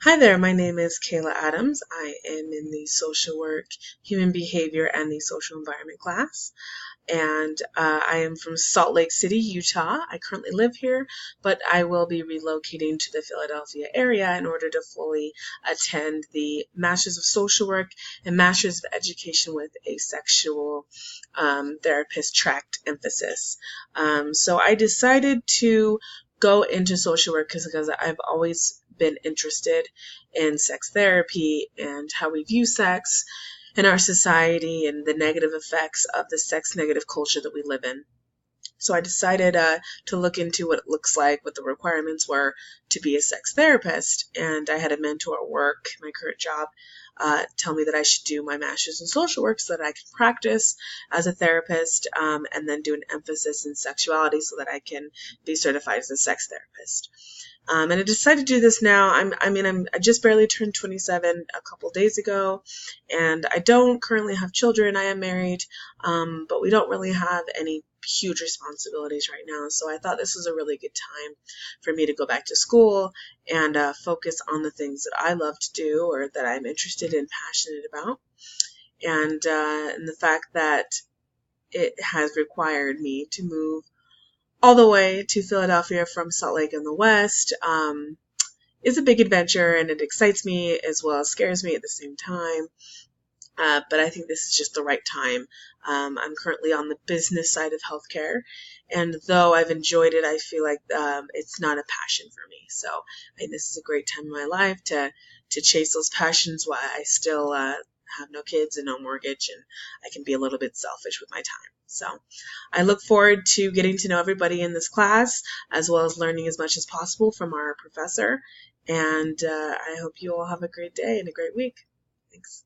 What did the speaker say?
Hi there, my name is Kayla Adams. I am in the social work, human behavior, and the social environment class. And I am from Salt Lake City, Utah. I currently live here, but I will be relocating to the Philadelphia area in order to fully attend the Masters of Social Work and Masters of Education with a sexual therapist tracked emphasis. So I decided to go into social work because I've always been interested in sex therapy and how we view sex in our society and the negative effects of the sex negative culture that we live in. So I decided to look into what it looks like, what the requirements were to be a sex therapist. And I had a mentor at work, my current job, tell me that I should do my master's in social work so that I can practice as a therapist and then do an emphasis in sexuality so that I can be certified as a sex therapist. And I decided to do this now. I just barely turned 27 a couple days ago, and I don't currently have children. I am married, but we don't really have any huge responsibilities right now. So I thought this was a really good time for me to go back to school and focus on the things that I love to do or that I'm interested and passionate about. And the fact that it has required me to move all the way to Philadelphia from Salt Lake in the West is a big adventure, and it excites me as well as scares me at the same time. But I think this is just the right time. I'm currently on the business side of healthcare, and though I've enjoyed it, I feel like it's not a passion for me. So I think this is a great time in my life to chase those passions while I still have no kids and no mortgage, and I can be a little bit selfish with my time. So I look forward to getting to know everybody in this class, as well as learning as much as possible from our professor. And I hope you all have a great day and a great week. Thanks.